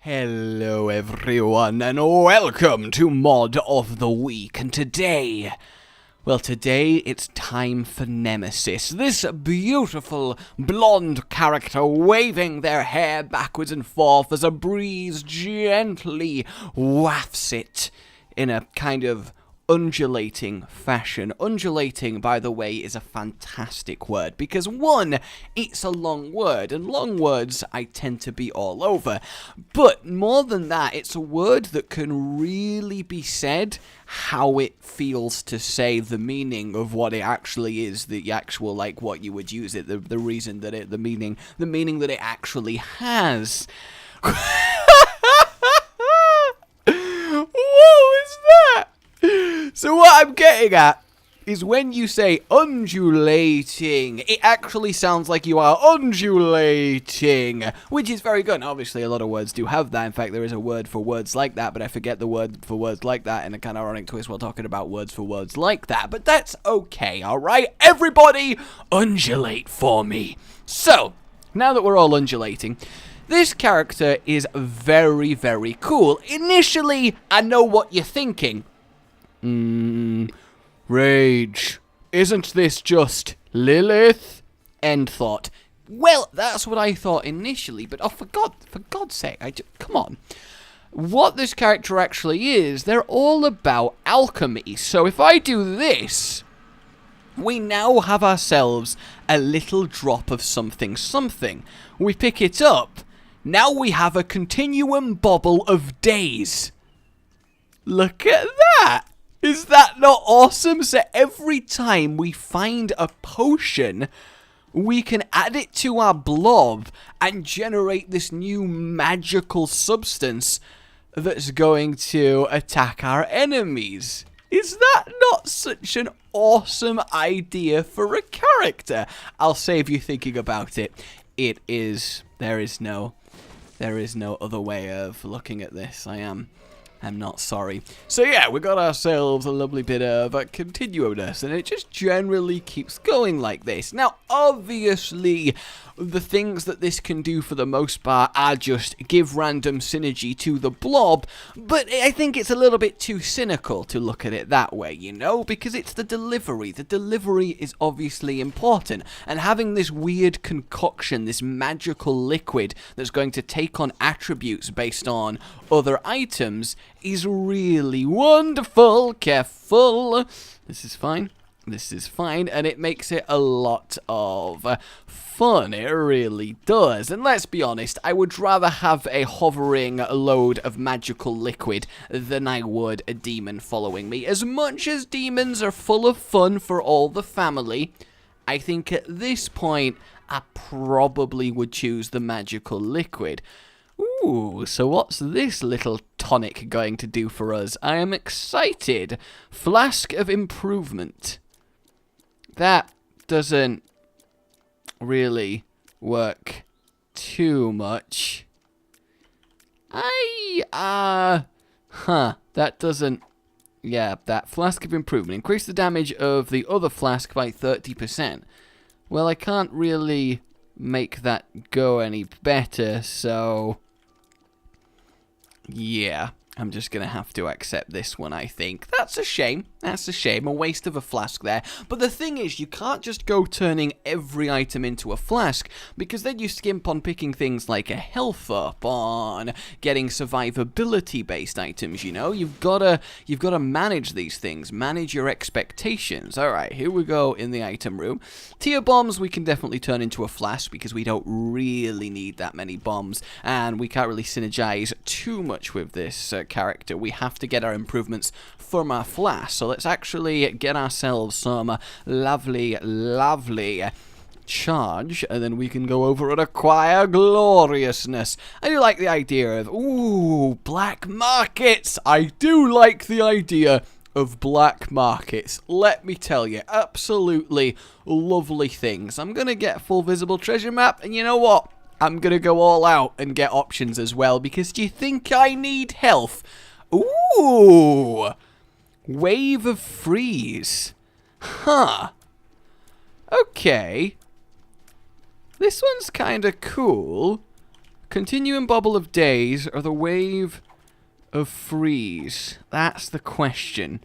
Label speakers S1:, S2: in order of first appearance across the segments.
S1: Hello everyone and welcome to Mod of the Week, and today it's time for Nemesis, this beautiful blonde character waving their hair backwards and forth as a breeze gently wafts it in a kind of undulating fashion. Undulating, by the way, is a fantastic word because, one, it's a long word, and long words I tend to be all over. But more than that, it's a word that can really be said how it feels to say the meaning of what it actually is, the actual, like, what you would use it, the reason that it, the meaning that it actually has. What is that? So what I'm getting at is when you say undulating, it actually sounds like you are undulating, which is very good. Obviously, a lot of words do have that. In fact, there is a word for words like that, but I forget the word for words like that in a kind of ironic twist while talking about words for words like that. But that's okay, alright? Everybody, undulate for me. So, now that we're all undulating, this character is very, very cool. Initially, I know what you're thinking. Rage. Isn't this just Lilith? End thought. Well, that's what I thought initially, but for God's sake, come on. What this character actually is, they're all about alchemy. So if I do this, we now have ourselves a little drop of something. We pick it up. Now we have a continuum bobble of days. Look at that. Is that not awesome? So every time we find a potion, we can add it to our blob and generate this new magical substance that's going to attack our enemies. Is that not such an awesome idea for a character? I'll save you thinking about it. It is. There is no other way of looking at this. I'm not sorry. So yeah, we got ourselves a lovely bit of continuousness, and it just generally keeps going like this. Now, obviously, the things that this can do for the most part are just give random synergy to the blob, but I think it's a little bit too cynical to look at it that way, you know, because it's the delivery. The delivery is obviously important, and having this weird concoction, this magical liquid that's going to take on attributes based on other items is really wonderful. Careful. This is fine, and it makes it a lot of fun. It really does. And let's be honest, I would rather have a hovering load of magical liquid than I would a demon following me. As much as demons are full of fun for all the family, I think at this point I probably would choose the magical liquid. Ooh, so what's this little tonic going to do for us? I am excited. Flask of Improvement. That doesn't really work too much. That doesn't... Yeah, that Flask of Improvement. Increase the damage of the other flask by 30%. Well, I can't really make that go any better, so... yeah, I'm just going to have to accept this one, I think. That's a shame. That's a shame. A waste of a flask there. But the thing is, you can't just go turning every item into a flask, because then you skimp on picking things like a health up, on getting survivability-based items, you know? You've got to manage these things. Manage your expectations. All right, here we go in the item room. Tier bombs we can definitely turn into a flask, because we don't really need that many bombs, and we can't really synergize too much with this character. We have to get our improvements from our flask. So let's actually get ourselves some lovely charge, and then we can go over and acquire gloriousness. I do like the idea of, ooh, black markets. I do like the idea of black markets. Let me tell you, absolutely lovely things. I'm gonna get full visible treasure map, and you know what? I'm gonna go all out and get options as well, because do you think I need health? Ooh! Wave of Freeze. Huh. Okay. This one's kind of cool. Continuing bubble of days or the wave of freeze? That's the question.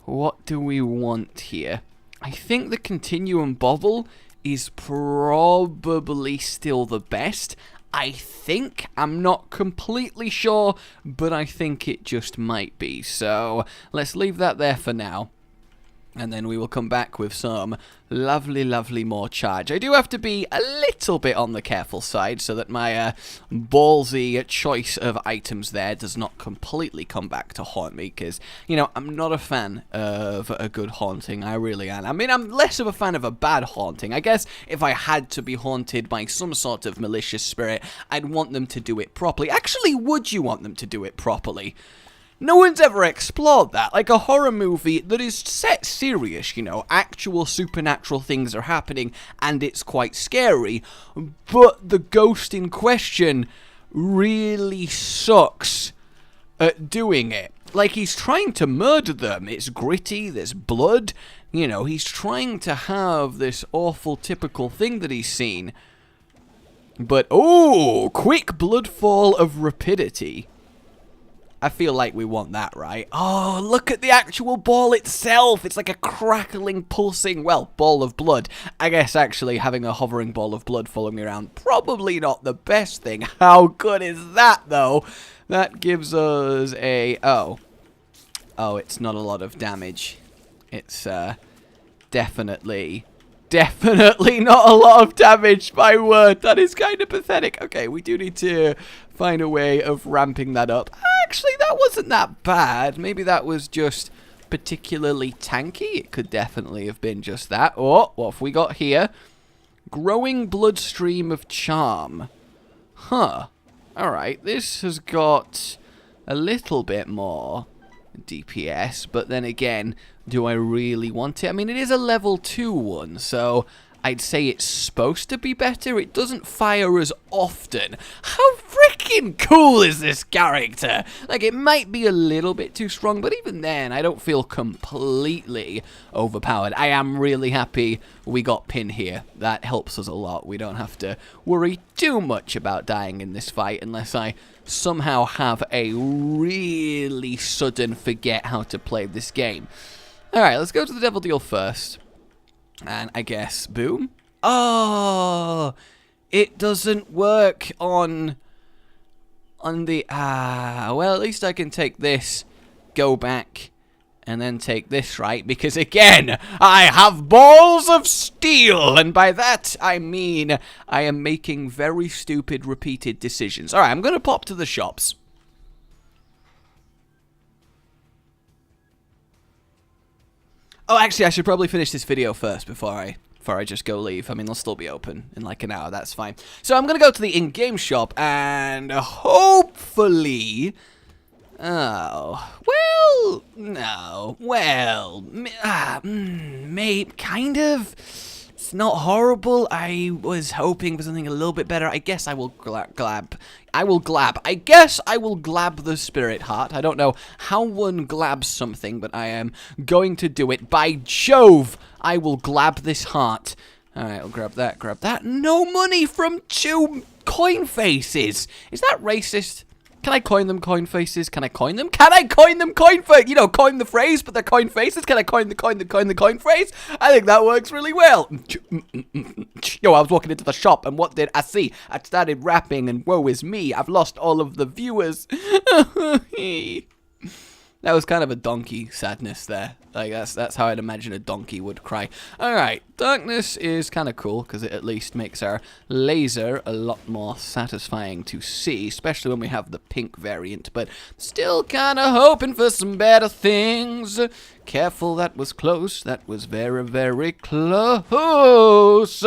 S1: What do we want here? I think the continuum bubble is probably still the best. I think. I'm not completely sure, but I think it just might be. So let's leave that there for now. And then we will come back with some lovely, lovely more charge. I do have to be a little bit on the careful side so that my ballsy choice of items there does not completely come back to haunt me. Because, you know, I'm not a fan of a good haunting. I really am. I mean, I'm less of a fan of a bad haunting. I guess if I had to be haunted by some sort of malicious spirit, I'd want them to do it properly. Actually, would you want them to do it properly? No one's ever explored that. Like a horror movie that is set serious, you know, actual supernatural things are happening and it's quite scary, but the ghost in question really sucks at doing it. Like, he's trying to murder them. It's gritty, there's blood, you know, he's trying to have this awful typical thing that he's seen. But, oh, quick bloodfall of rapidity. I feel like we want that, right? Oh, look at the actual ball itself. It's like a crackling, pulsing, well, ball of blood. I guess actually having a hovering ball of blood following me around, probably not the best thing. How good is that, though? That gives us a... Oh, it's not a lot of damage. It's definitely not a lot of damage, my word. That is kind of pathetic. Okay, we do need to find a way of ramping that up. Actually, that wasn't that bad. Maybe that was just particularly tanky. It could definitely have been just that. Oh, what have we got here? Growing bloodstream of charm. Huh. Alright, this has got a little bit more DPS, but then again, do I really want it? I mean, it is a level 2 one, so I'd say it's supposed to be better. It doesn't fire as often. How freaking cool is this character? Like, it might be a little bit too strong, but even then, I don't feel completely overpowered. I am really happy we got Pin here. That helps us a lot. We don't have to worry too much about dying in this fight unless I somehow have a really sudden forget how to play this game. Alright, let's go to the Devil Deal first. And I guess, boom. Oh, it doesn't work on the, well, at least I can take this, go back, and then take this, right? Because again, I have balls of steel, and by that, I mean I am making very stupid, repeated decisions. Alright, I'm gonna pop to the shops. Oh, actually, I should probably finish this video first before I just go leave. I mean, they'll still be open in like an hour. That's fine. So I'm going to go to the in-game shop and hopefully... Oh, well, no, well, maybe, kind of. It's not horrible. I was hoping for something a little bit better. I guess I will I guess I will glab the spirit heart. I don't know how one glabs something, but I am going to do it. By Jove, I will glab this heart. Alright, I'll grab that. No money from 2 coin faces. Is that racist? Can I coin them coin faces? Can I coin them? Can I coin them coin faces? You know, coin the phrase, but they're coin faces. Can I coin the coin phrase? I think that works really well. Yo, I was walking into the shop, and what did I see? I started rapping, and woe is me. I've lost all of the viewers. That was kind of a donkey sadness there. Like, that's how I'd imagine a donkey would cry. Alright, darkness is kind of cool, because it at least makes our laser a lot more satisfying to see, especially when we have the pink variant, but still kind of hoping for some better things. Careful, that was close. That was very, very close.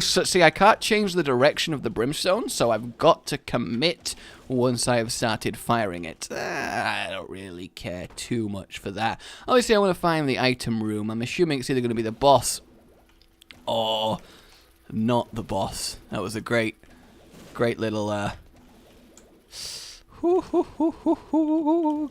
S1: See, I can't change the direction of the brimstone, so I've got to commit once I have started firing it. I don't really care too much for that. Obviously, I want to find the item room. I'm assuming it's either going to be the boss or not the boss. That was a great little,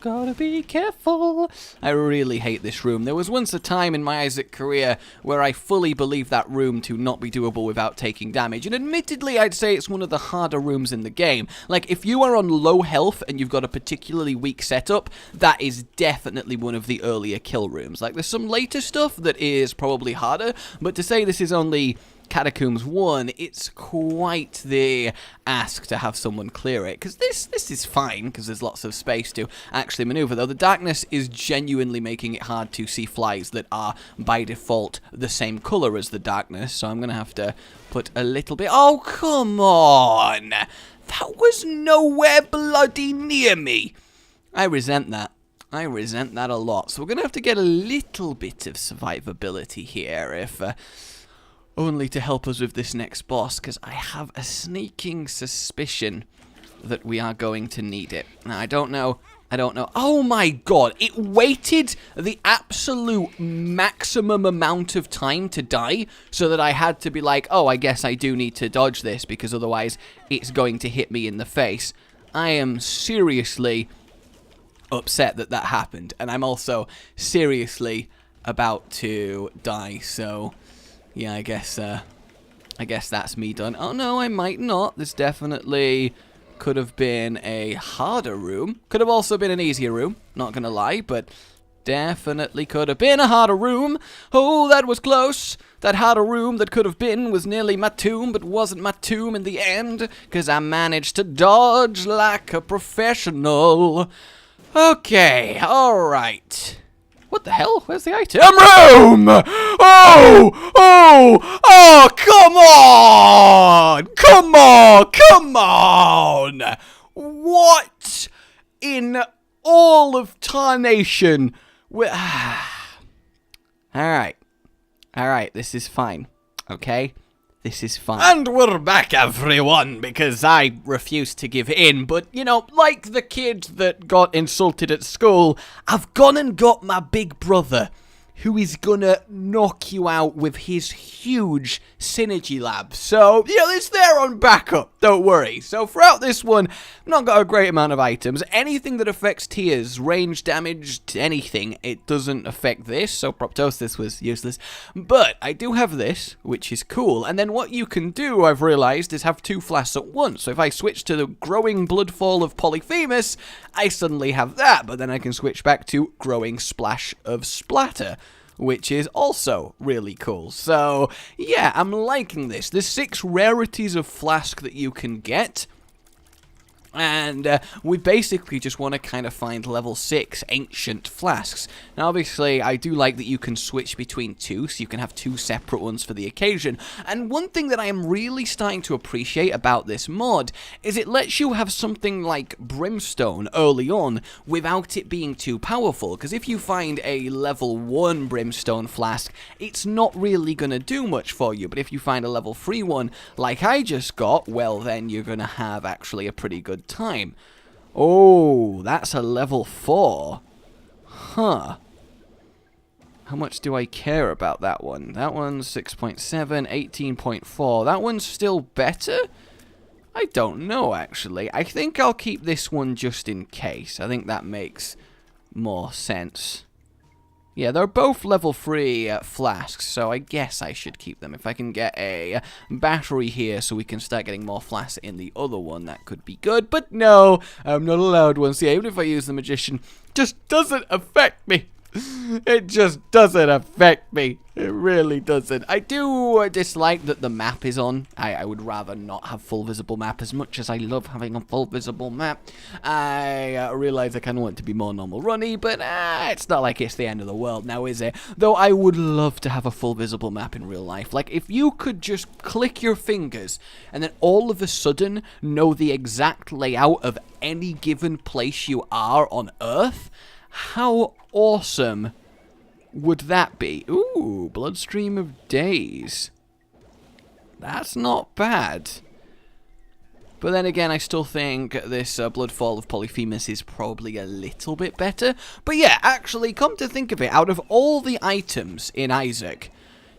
S1: Gotta be careful. I really hate this room. There was once a time in my Isaac career where I fully believed that room to not be doable without taking damage, and admittedly I'd say it's one of the harder rooms in the game. Like, if you are on low health and you've got a particularly weak setup, that is definitely one of the earlier kill rooms. Like, there's some later stuff that is probably harder, but to say this is only Catacombs 1, it's quite the ask to have someone clear it, because this is fine, because there's lots of space to actually maneuver, though the darkness is genuinely making it hard to see flies that are, by default, the same colour as the darkness, so I'm going to have to put a little bit... Oh, come on! That was nowhere bloody near me! I resent that. I resent that a lot, so we're going to have to get a little bit of survivability here, if... only to help us with this next boss, because I have a sneaking suspicion that we are going to need it. Now, I don't know. Oh my god, it waited the absolute maximum amount of time to die, so that I had to be like, oh, I guess I do need to dodge this, because otherwise it's going to hit me in the face. I am seriously upset that that happened, and I'm also seriously about to die, so... yeah, I guess that's me done. Oh, no, I might not. This definitely could have been a harder room. Could have also been an easier room, not gonna lie, but definitely could have been a harder room. Oh, that was close. That harder room that could have been was nearly my tomb, but wasn't my tomb in the end, because I managed to dodge like a professional. Okay, alright. What the hell? Where's the item room? Oh, come on! Come on! What in all of Tarnation? Alright, this is fine, okay? This is fine. And we're back, everyone, because I refuse to give in, but, you know, like the kid that got insulted at school, I've gone and got my big brother, who is gonna knock you out with his huge synergy lab. So, yeah, it's there on backup, don't worry. So, throughout this one, I've not got a great amount of items. Anything that affects tears, range damage, anything, it doesn't affect this, so Proptosis was useless. But I do have this, which is cool. And then what you can do, I've realized, is have two flasks at once. So if I switch to the growing bloodfall of Polyphemus, I suddenly have that, but then I can switch back to growing splash of splatter, which is also really cool. So, yeah, I'm liking this. There's 6 rarities of flask that you can get. And we basically just want to kind of find level 6 ancient flasks. Now, obviously, I do like that you can switch between 2, so you can have 2 separate ones for the occasion. And one thing that I am really starting to appreciate about this mod is it lets you have something like Brimstone early on without it being too powerful. Because if you find a level 1 Brimstone flask, it's not really going to do much for you. But if you find a level 3 one, like I just got, well, then you're going to have actually a pretty good time. Oh, that's a level 4. Huh. How much do I care about that one? That one's 6.7, 18.4. That one's still better? I don't know, actually. I think I'll keep this one just in case. I think that makes more sense. Yeah, they're both level 3 flasks, so I guess I should keep them. If I can get a battery here so we can start getting more flasks in the other one, that could be good. But no, I'm not allowed one. See, even if I use the Magician, it just doesn't affect me. It just doesn't affect me. It really doesn't. I do dislike that the map is on. I would rather not have full visible map as much as I love having a full visible map. I realize I kind of want it to be more normal runny, but it's not like it's the end of the world now, is it? Though I would love to have a full visible map in real life. Like, if you could just click your fingers and then all of a sudden know the exact layout of any given place you are on Earth, how awesome would that be? Ooh, Bloodstream of Days. That's not bad. But then again, I still think this Bloodfall of Polyphemus is probably a little bit better. But yeah, actually, come to think of it, out of all the items in Isaac,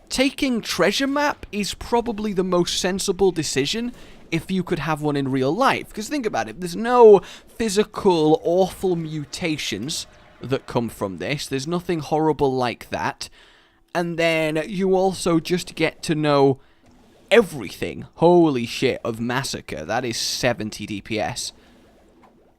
S1: taking treasure map is probably the most sensible decision if you could have one in real life. Because think about it, there's no physical awful mutations that come from this. There's nothing horrible like that. And then you also just get to know everything. Holy shit, of Massacre. That is 70 DPS.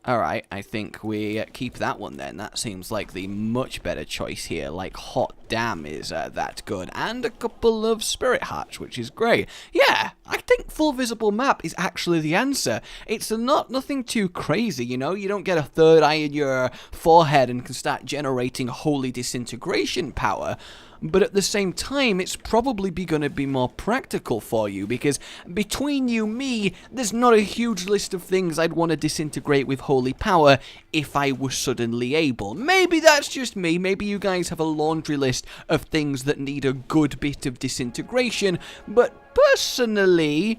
S1: Alright, I think we keep that one then. That seems like the much better choice here. Like, hot damn is that good. And a couple of Spirit Hearts, which is great. Yeah, I think full visible map is actually the answer. It's nothing too crazy, you know? You don't get a third eye in your forehead and can start generating holy disintegration power. But at the same time, it's probably going to be more practical for you, because between you and me, there's not a huge list of things I'd want to disintegrate with holy power if I was suddenly able. Maybe that's just me, maybe you guys have a laundry list of things that need a good bit of disintegration, but personally,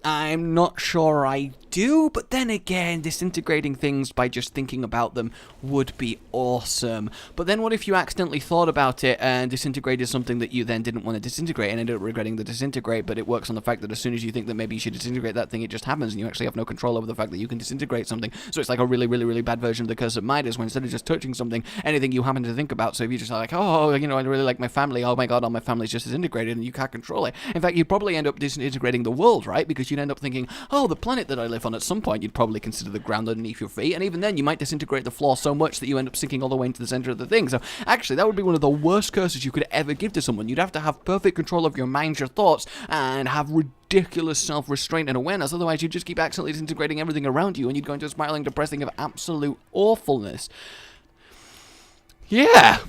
S1: I'm not sure I do, but then again, disintegrating things by just thinking about them would be awesome. But then what if you accidentally thought about it and disintegrated something that you then didn't want to disintegrate and ended up regretting the disintegrate, but it works on the fact that as soon as you think that maybe you should disintegrate that thing, it just happens and you actually have no control over the fact that you can disintegrate something. So it's like a really, really, really bad version of the Curse of Midas, where instead of just touching something, anything you happen to think about, so if you just are like, oh, you know, I really like my family, oh my god, all my family's just disintegrated and you can't control it. In fact, you'd probably end up disintegrating the world, right? Because you'd end up thinking, oh, the planet that I live on, at some point you'd probably consider the ground underneath your feet, and even then you might disintegrate the floor so much that you end up sinking all the way into the center of the thing. So actually, that would be one of the worst curses you could ever give to someone. You'd have to have perfect control of your mind, your thoughts, and have ridiculous self-restraint and awareness. Otherwise, you'd just keep accidentally disintegrating everything around you, and you'd go into a spiraling, depressing of absolute awfulness. Yeah.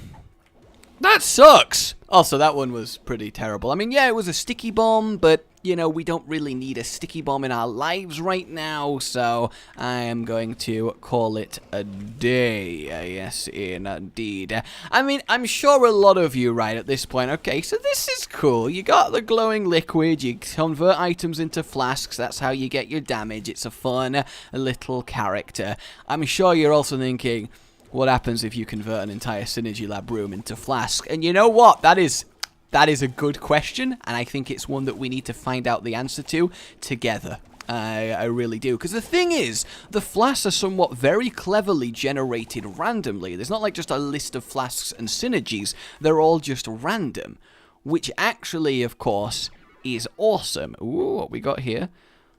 S1: That sucks. Also, that one was pretty terrible. I mean, yeah, it was a sticky bomb, but, you know, we don't really need a sticky bomb in our lives right now, so I am going to call it a day. Yes, indeed. I mean, I'm sure a lot of you, right, at this point, okay, so this is cool. You got the glowing liquid, you convert items into flasks, that's how you get your damage. It's a fun little character. I'm sure you're also thinking, what happens if you convert an entire Synergy Lab room into flask? And you know what? That is a good question, and I think it's one that we need to find out the answer to together. I really do. Because the thing is, the flasks are somewhat very cleverly generated randomly. There's not like just a list of flasks and synergies. They're all just random. Which actually, of course, is awesome. Ooh, what we got here?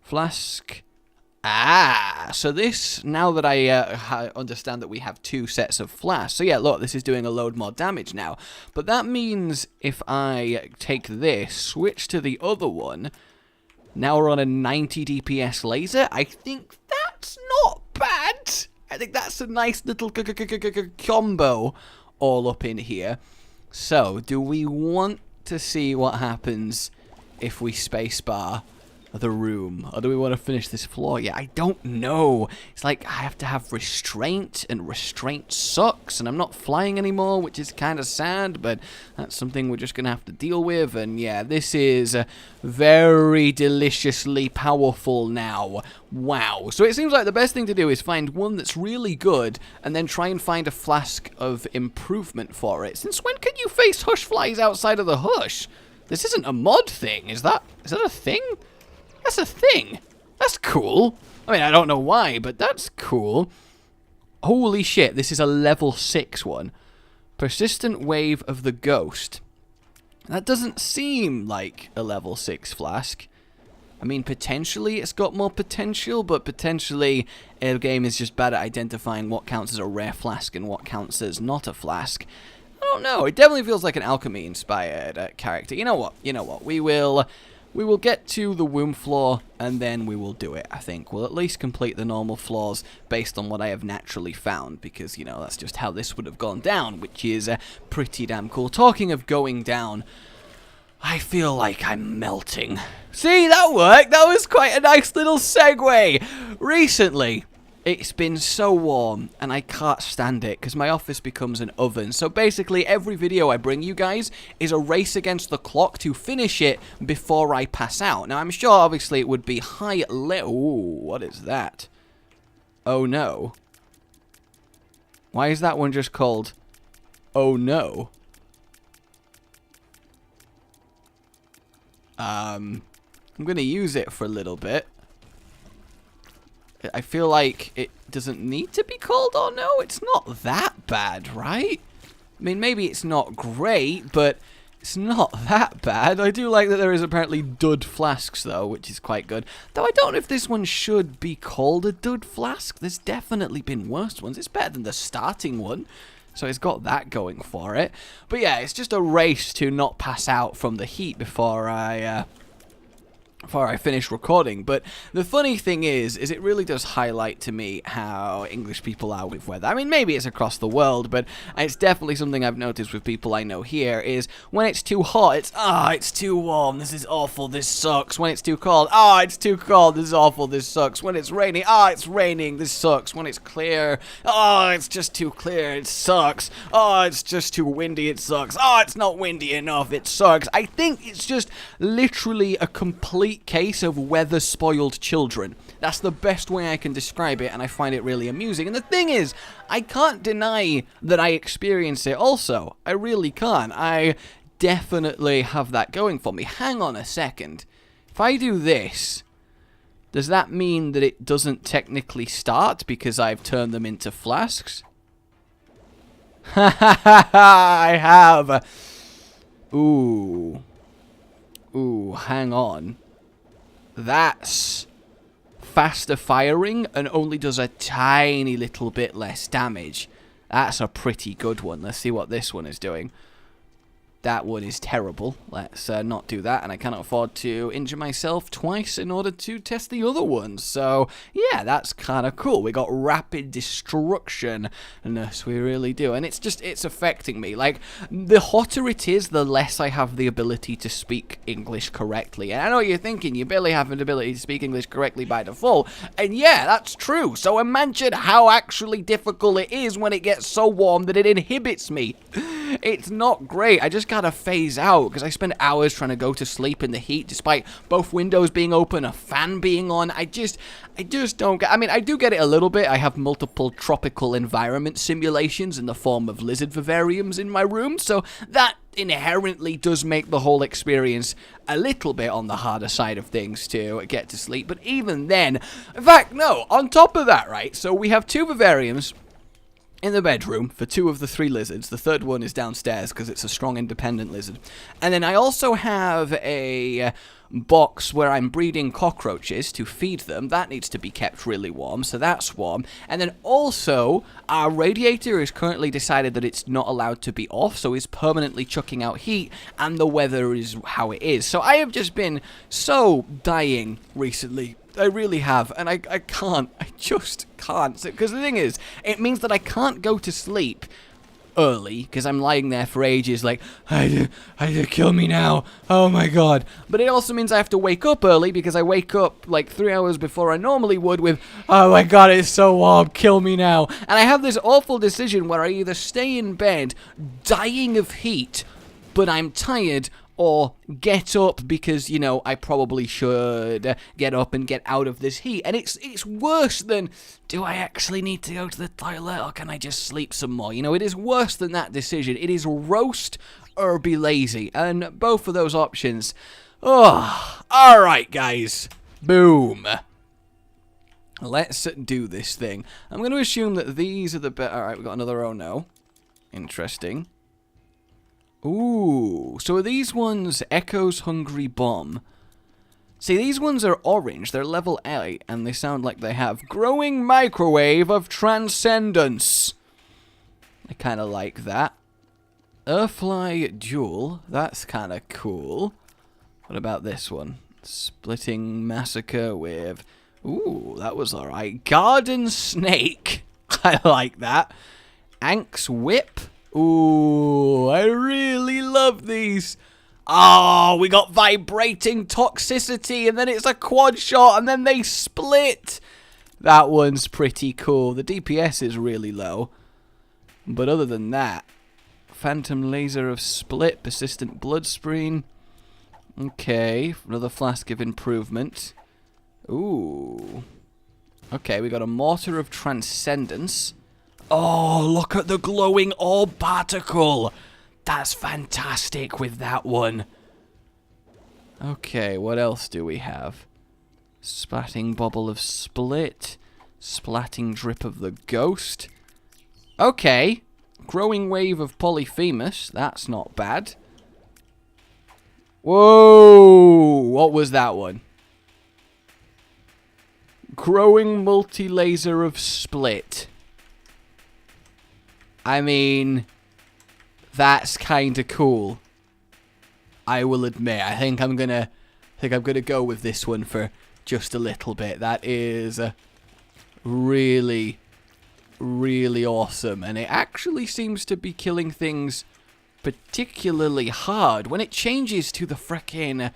S1: Flask. Ah, so this, now that I understand that we have two sets of flasks, so yeah, look, this is doing a load more damage now, but that means if I take this, switch to the other one, now we're on a 90 DPS laser. I think that's not bad. I think that's a nice little combo all up in here. So, do we want to see what happens if we spacebar the room, or do we want to finish this floor? Yeah, I don't know. It's like I have to have restraint, and restraint sucks, and I'm not flying anymore, which is kind of sad, but that's something we're just gonna have to deal with. And yeah, this is very deliciously powerful now. Wow. So it seems like the best thing to do is find one that's really good and then try and find a flask of improvement for it. Since when can you face hush flies outside of the hush? This isn't a mod thing. Is that a thing? That's a thing. That's cool. I mean, I don't know why, but that's cool. Holy shit, this is a level 6 one. Persistent Wave of the Ghost. That doesn't seem like a level 6 flask. I mean, potentially it's got more potential, but potentially the game is just bad at identifying what counts as a rare flask and what counts as not a flask. I don't know. It definitely feels like an alchemy-inspired character. You know what? We will get to the womb floor, and then we will do it, I think. We'll at least complete the normal floors based on what I have naturally found, because, you know, that's just how this would have gone down, which is pretty damn cool. Talking of going down, I feel like I'm melting. See, that worked! That was quite a nice little segue! Recently, it's been so warm, and I can't stand it, because my office becomes an oven. So basically, every video I bring you guys is a race against the clock to finish it before I pass out. Now, I'm sure, obviously, it would be high level. Ooh, what is that? Oh, no. Why is that one just called Oh, no? I'm going to use it for a little bit. I feel like it doesn't need to be cold. Oh, no, it's not that bad, right? I mean, maybe it's not great, but it's not that bad. I do like that there is apparently dud flasks, though, which is quite good. Though I don't know if this one should be called a dud flask. There's definitely been worse ones. It's better than the starting one, so it's got that going for it. But yeah, it's just a race to not pass out from the heat before I finish recording. But the funny thing is it really does highlight to me how English people are with weather. I mean, maybe it's across the world, but it's definitely something I've noticed with people I know here is when it's too hot, it's too warm, this is awful, this sucks. When it's too cold, it's too cold, this is awful, this sucks. When it's raining, it's raining, this sucks. When it's clear, it's just too clear, it sucks. It's just too windy, it sucks. It's not windy enough, it sucks. I think it's just literally a complete case of weather-spoiled children. That's the best way I can describe it, and I find it really amusing. And the thing is, I can't deny that I experience it also. I really can't. I definitely have that going for me. Hang on a second. If I do this, does that mean that it doesn't technically start because I've turned them into flasks? Ha ha ha ha! I have. Ooh, hang on. That's faster firing and only does a tiny little bit less damage. That's a pretty good one. Let's see what this one is doing. That one is terrible. Let's not do that, and I cannot afford to injure myself twice in order to test the other ones. So, yeah, that's kind of cool. We got rapid destruction. Yes, we really do. And it's affecting me. Like, the hotter it is, the less I have the ability to speak English correctly. And I know what you're thinking, you barely have an ability to speak English correctly by default. And yeah, that's true. So imagine how actually difficult it is when it gets so warm that it inhibits me. It's not great. I just gotta phase out because I spend hours trying to go to sleep in the heat despite both windows being open, a fan being on. I just don't get. I mean, I do get it a little bit. I have multiple tropical environment simulations in the form of lizard vivariums in my room, so that inherently does make the whole experience a little bit on the harder side of things to get to sleep. But even then, in fact, no, on top of that, right, so we have 2 vivariums in the bedroom for 2 of the 3 lizards. The third one is downstairs because it's a strong independent lizard. And then I also have a box where I'm breeding cockroaches to feed them. That needs to be kept really warm, so that's warm. And then also, our radiator is currently decided that it's not allowed to be off, so it's permanently chucking out heat, and the weather is how it is. So I have just been so dying recently. I really have, and I just can't. Because the thing is, it means that I can't go to sleep early, because I'm lying there for ages like, I kill me now, oh my god. But it also means I have to wake up early, because I wake up like 3 hours before I normally would with, oh my god, it's so warm, kill me now. And I have this awful decision where I either stay in bed, dying of heat, but I'm tired, or get up because, you know, I probably should get up and get out of this heat. And it's worse than, do I actually need to go to the toilet or can I just sleep some more? You know, it is worse than that decision. It is roast or be lazy. And both of those options, alright guys, boom. Let's do this thing. I'm going to assume that these are the best. Alright, we got another oh no. Interesting. Ooh, so are these ones Echo's Hungry Bomb? See, these ones are orange, they're level 8, and they sound like they have Growing Microwave of Transcendence. I kind of like that. Earthfly Duel, that's kind of cool. What about this one? Splitting Massacre with... Ooh, that was alright. Garden Snake, I like that. Ank's Whip. Ooh, I really love these. Oh, we got Vibrating Toxicity, and then it's a quad shot, and then they split. That one's pretty cool. The DPS is really low. But other than that, Phantom Laser of Split, Persistent Blood Spreen. Okay, another Flask of Improvement. Ooh. Okay, we got a Mortar of Transcendence. Oh, look at the glowing orb particle. That's fantastic with that one. Okay, what else do we have? Splatting bobble of split. Splatting drip of the ghost. Okay. Growing wave of Polyphemus. That's not bad. Whoa! What was that one? Growing multi-laser of split. I mean, that's kind of cool. I will admit. I think I'm gonna go with this one for just a little bit. That is really, really awesome, and it actually seems to be killing things particularly hard when it changes to the frickin'.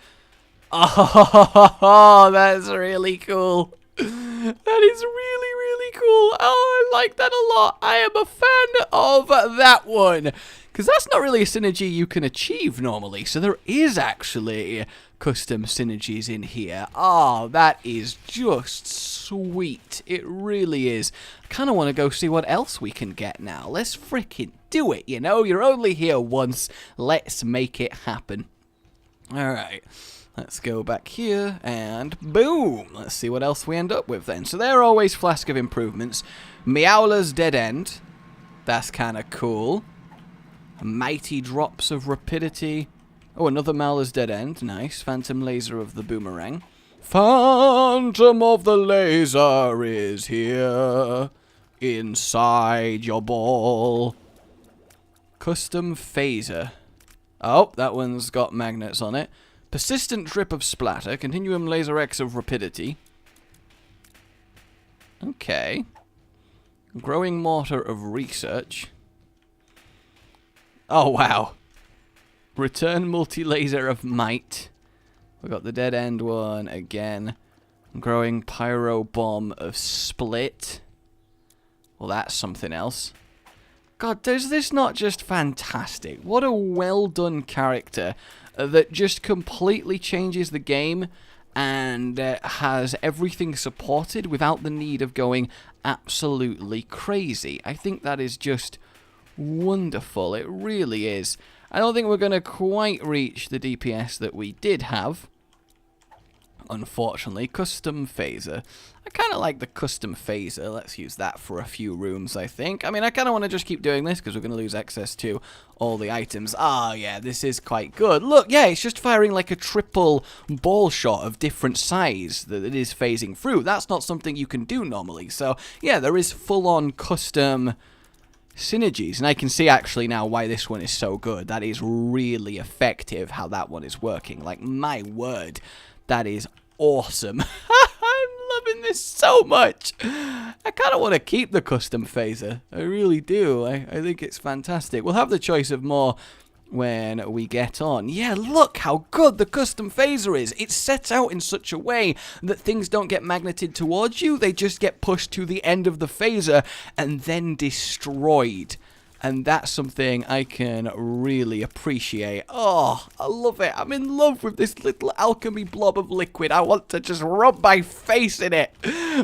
S1: Oh, that's really cool. That is really, really cool. Oh, I like that a lot. I am a fan of that one. Because that's not really a synergy you can achieve normally. So there is actually custom synergies in here. Oh, that is just sweet. It really is. I kind of want to go see what else we can get now. Let's freaking do it, you know? You're only here once. Let's make it happen. Alright. Let's go back here, and boom! Let's see what else we end up with then. So there are always Flask of Improvements. Meowler's Dead End. That's kind of cool. Mighty Drops of Rapidity. Oh, another Meowler's Dead End. Nice. Phantom Laser of the Boomerang. Phantom of the Laser is here. Inside your ball. Custom Phaser. Oh, that one's got magnets on it. Persistent Drip of Splatter. Continuum Laser X of Rapidity. Okay. Growing Mortar of Research. Oh, wow. Return Multi-Laser of Might. We got the Dead End one again. Growing Pyro Bomb of Split. Well, that's something else. God, is this not just fantastic? What a well-done character that just completely changes the game and has everything supported without the need of going absolutely crazy. I think that is just wonderful. It really is. I don't think we're going to quite reach the DPS that we did have. Unfortunately, custom phaser. I kind of like the custom phaser. Let's use that for a few rooms, I think. I mean, I kind of want to just keep doing this because we're going to lose access to all the items. Ah, yeah, this is quite good. Look, yeah, it's just firing like a triple ball shot of different size that it is phasing through. That's not something you can do normally. So, yeah, there is full-on custom synergies, and I can see actually now why this one is so good. That is really effective how that one is working. Like, my word. That is awesome. I'm loving this so much. I kind of want to keep the custom phaser. I really do. I think it's fantastic. We'll have the choice of more when we get on. Yeah, look how good the custom phaser is. It's set out in such a way that things don't get magneted towards you. They just get pushed to the end of the phaser and then destroyed. And that's something I can really appreciate. Oh, I love it. I'm in love with this little alchemy blob of liquid. I want to just rub my face in it.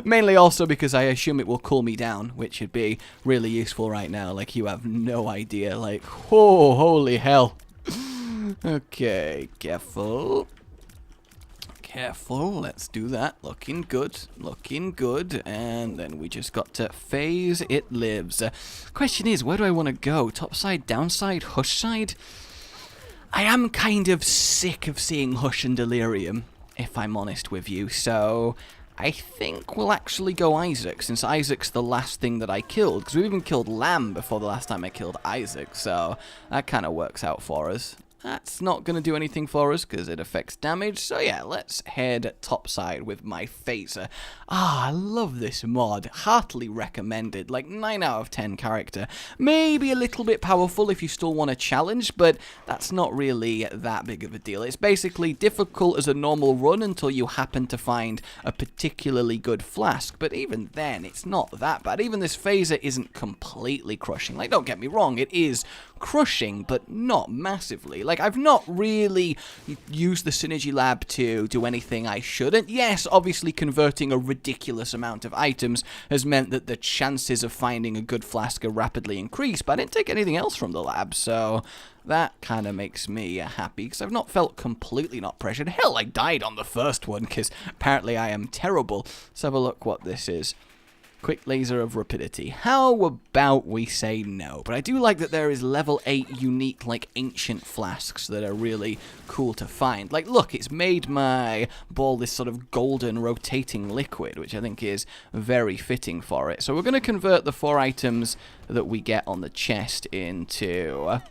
S1: Mainly also because I assume it will cool me down, which would be really useful right now. Like, you have no idea. Like, oh, holy hell. Okay, careful. Careful, let's do that. Looking good, and then we just got to phase it lives. Question is, where do I want to go? Top side, downside, hush side? I am kind of sick of seeing Hush and Delirium, if I'm honest with you, so I think we'll actually go Isaac, since Isaac's the last thing that I killed, because we even killed Lamb before the last time I killed Isaac, so that kind of works out for us. That's not going to do anything for us because it affects damage. So yeah, let's head topside with my phaser. Ah, I love this mod. Heartily recommended. Like 9 out of 10 character. Maybe a little bit powerful if you still want a challenge, but that's not really that big of a deal. It's basically difficult as a normal run until you happen to find a particularly good flask. But even then, it's not that bad. Even this phaser isn't completely crushing. Like, don't get me wrong, it is crushing, but not massively. Like, I've not really used the Synergy Lab to do anything I shouldn't. Yes, obviously converting a ridiculous amount of items has meant that the chances of finding a good flask are rapidly increased, but I didn't take anything else from the lab, so that kind of makes me happy, because I've not felt completely not pressured. Hell, I died on the first one, because apparently I am terrible. Let's have a look what this is. Quick laser of rapidity. How about we say no? But I do like that there is level 8 unique, like, ancient flasks that are really cool to find. Like, look, it's made my ball this sort of golden rotating liquid, which I think is very fitting for it. So we're going to convert the 4 items that we get on the chest into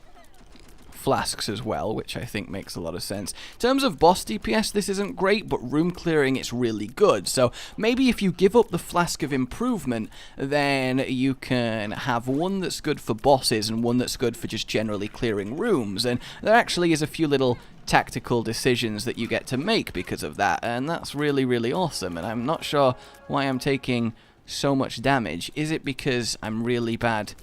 S1: flasks as well, which I think makes a lot of sense. In terms of boss DPS, this isn't great, but room clearing, it's really good. So maybe if you give up the flask of improvement, then you can have one that's good for bosses and one that's good for just generally clearing rooms. And there actually is a few little tactical decisions that you get to make because of that, and that's really, really awesome. And I'm not sure why I'm taking so much damage. Is it because I'm really bad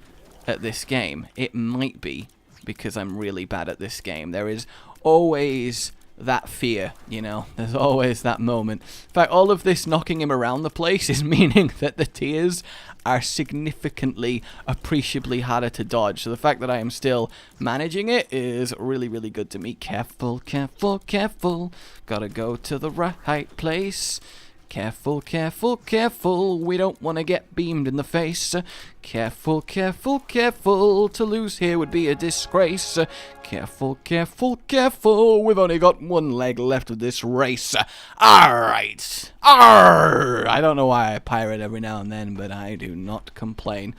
S1: at this game? It might be because I'm really bad at this game. There is always that fear, you know. There's always that moment. In fact, all of this knocking him around the place is meaning that the tears are significantly, appreciably harder to dodge. So the fact that I am still managing it is really, really good to me. Careful, careful, careful. Gotta go to the right place. Careful, careful, careful, we don't want to get beamed in the face. Careful, careful, careful, to lose here would be a disgrace. Careful, careful, careful, we've only got one leg left of this race. Alright, arr! I don't know why I pirate every now and then, but I do not complain.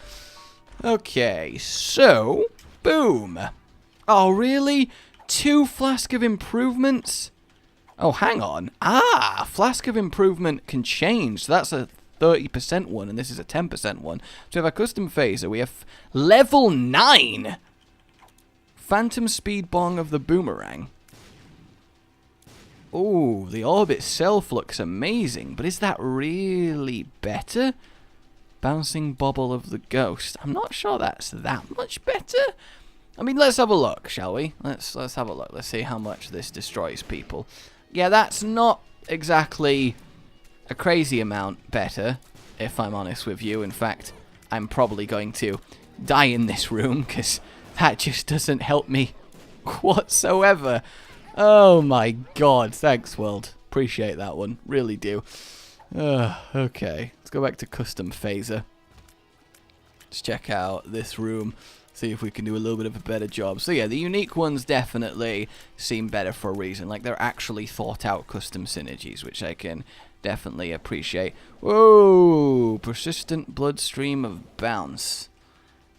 S1: Okay, so, boom. Oh, really? 2 flask of improvements? Oh, hang on. Ah, Flask of Improvement can change. So that's a 30% one, and this is a 10% one. So we have a custom phaser. We have level 9. Phantom Speed Bong of the Boomerang. Oh, the orb itself looks amazing, but is that really better? Bouncing Bobble of the Ghost. I'm not sure that's that much better. I mean, let's have a look, shall we? Let's have a look. Let's see how much this destroys people. Yeah, that's not exactly a crazy amount better, if I'm honest with you. In fact, I'm probably going to die in this room, because that just doesn't help me whatsoever. Oh my god, thanks world. Appreciate that one, really do. Okay, let's go back to custom phaser. Let's check out this room. See if we can do a little bit of a better job. So yeah, the unique ones definitely seem better for a reason. Like, they're actually thought out custom synergies, which I can definitely appreciate. Whoa! Persistent bloodstream of bounce.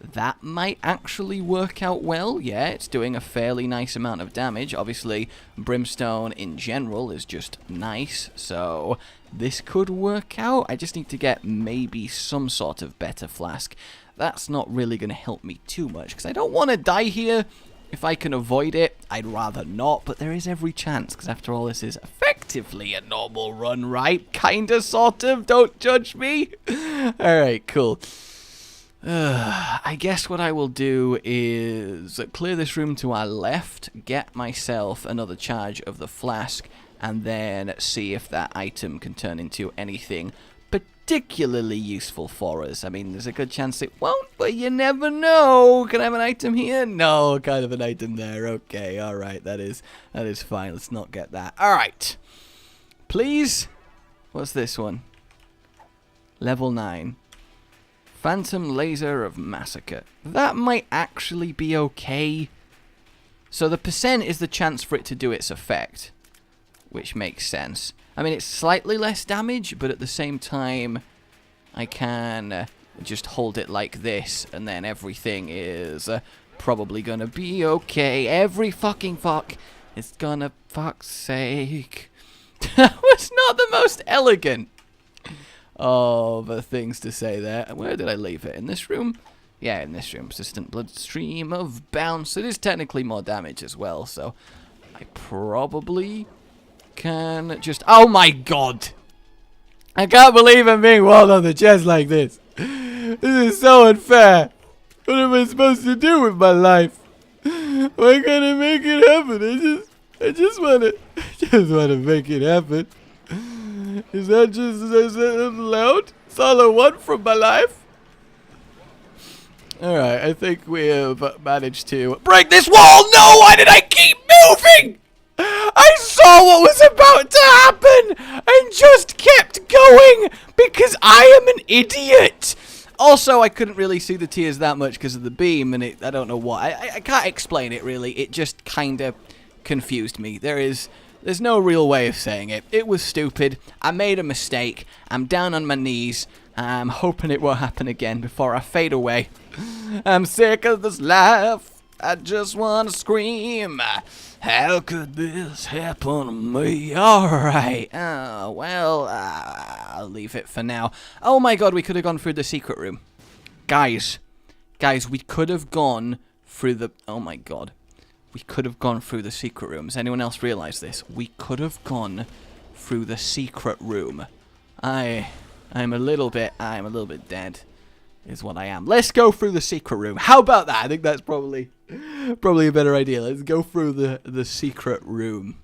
S1: That might actually work out well. Yeah, it's doing a fairly nice amount of damage. Obviously, brimstone in general is just nice, so this could work out. I just need to get maybe some sort of better flask. That's not really going to help me too much, because I don't want to die here. If I can avoid it, I'd rather not, but there is every chance, because after all, this is effectively a normal run, right? Kinda, sort of, don't judge me. Alright, cool. I guess what I will do is clear this room to our left, get myself another charge of the flask, and then see if that item can turn into anything particularly useful for us. I mean, there's a good chance it won't, but you never know. Can I have an item here? No, kind of an item there. Okay, alright, that is fine. Let's not get that. Alright. Please? What's this one? Level 9. Phantom Laser of Massacre. That might actually be okay. So the percent is the chance for it to do its effect, which makes sense. I mean, it's slightly less damage, but at the same time, I can just hold it like this, and then everything is probably gonna be okay. Every fucking fuck is gonna, fuck's sake. That was not the most elegant of things to say there. Where did I leave it? In this room? Yeah, in this room. Persistent bloodstream of bounce. It is technically more damage as well, so I probably can just... Oh my god! I can't believe I'm being walled on the chest like this. This is so unfair. What am I supposed to do with my life? Why can't I make it happen? I just wanna make it happen. Is that allowed? It's all I want from my life. Alright, I think we have managed to break this wall! No! Why did I keep moving? I saw what was about to happen and just kept going because I am an idiot. Also, I couldn't really see the tears that much because of the beam, and I don't know what. I can't explain it really. It just kind of confused me. There's no real way of saying it. It was stupid. I made a mistake. I'm down on my knees. I'm hoping it won't happen again before I fade away. I'm sick of this life. I just want to scream. How could this happen to me? Alright. Well, I'll leave it for now. Oh my god, we could have gone through the secret room. Guys, we could have gone through the... Oh my god. We could have gone through the secret room. Does anyone else realize this? We could have gone through the secret room. I'm a little bit dead, is what I am. Let's go through the secret room. How about that? I think that's probably a better idea. Let's go through the secret room.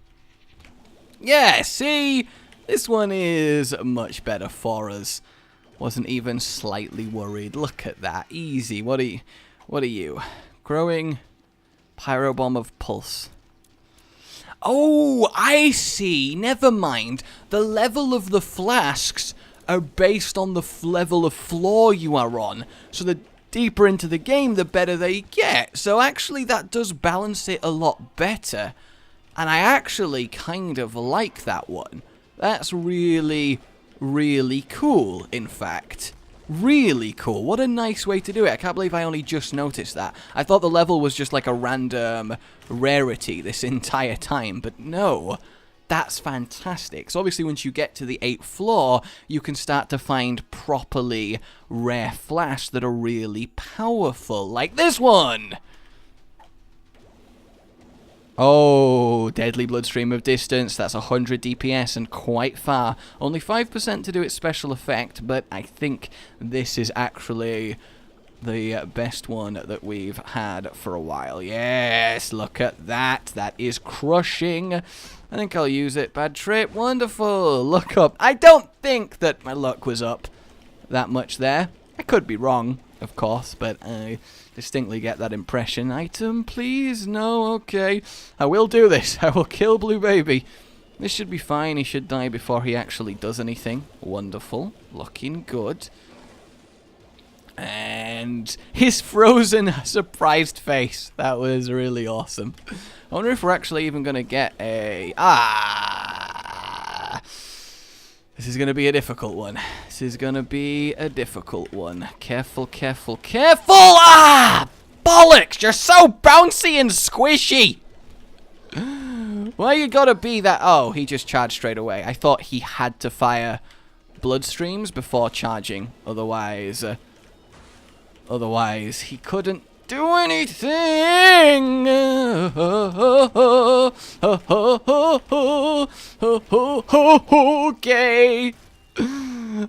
S1: Yeah, see? This one is much better for us. Wasn't even slightly worried. Look at that. Easy. What are you? Growing pyrobomb of pulse. Oh, I see. Never mind. The level of the flasks are based on the level of floor you are on. So the deeper into the game, the better they get. So actually that does balance it a lot better. And I actually kind of like that one. That's really, really cool, in fact. Really cool. What a nice way to do it. I can't believe I only just noticed that. I thought the level was just like a random rarity this entire time, but no. That's fantastic. So obviously once you get to the 8th floor, you can start to find properly rare flasks that are really powerful, like this one! Oh, deadly bloodstream of distance. That's 100 DPS and quite far. Only 5% to do its special effect, but I think this is actually the best one that we've had for a while. Yes, look at that. That is crushing. I think I'll use it. Bad trip. Wonderful. Look up. I don't think that my luck was up that much there. I could be wrong, of course, but I distinctly get that impression. Item, please? No? Okay. I will do this. I will kill Blue Baby. This should be fine. He should die before he actually does anything. Wonderful. Looking good. And his frozen, surprised face. That was really awesome. I wonder if we're actually even going to get a... This is going to be a difficult one. This is going to be a difficult one. Careful, careful, careful! Bollocks! You're so bouncy and squishy! Why you gotta be that... Oh, he just charged straight away. I thought he had to fire bloodstreams before charging. Otherwise, he couldn't do anything. Okay.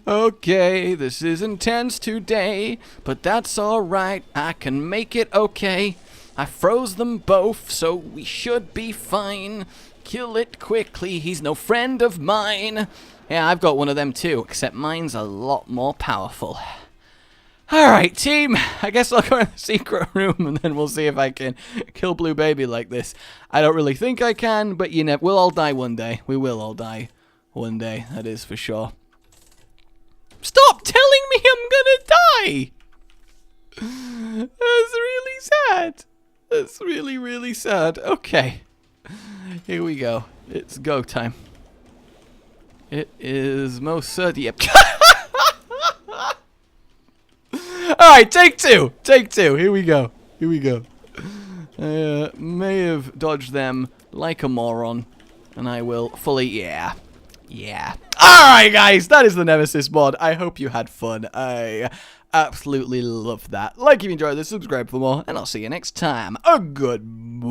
S1: Okay, this is intense today, but that's alright. I can make it okay. I froze them both, so we should be fine. Kill it quickly, he's no friend of mine. Yeah, I've got one of them too, except mine's a lot more powerful. Alright, team, I guess I'll go in the secret room and then we'll see if I can kill Blue Baby like this. I don't really think I can, but you know, we'll all die one day. We will all die one day, that is for sure. Stop telling me I'm gonna die! That's really sad. That's really, really sad. Okay. Here we go. It's go time. It is most certainly... Yep. Alright, take two. Take two. Here we go. Here we go. I may have dodged them like a moron. And I will fully... Yeah. Yeah. Alright, guys. That is the Nemesis mod. I hope you had fun. I absolutely love that. Like if you enjoyed this, subscribe for more. And I'll see you next time. Goodbye.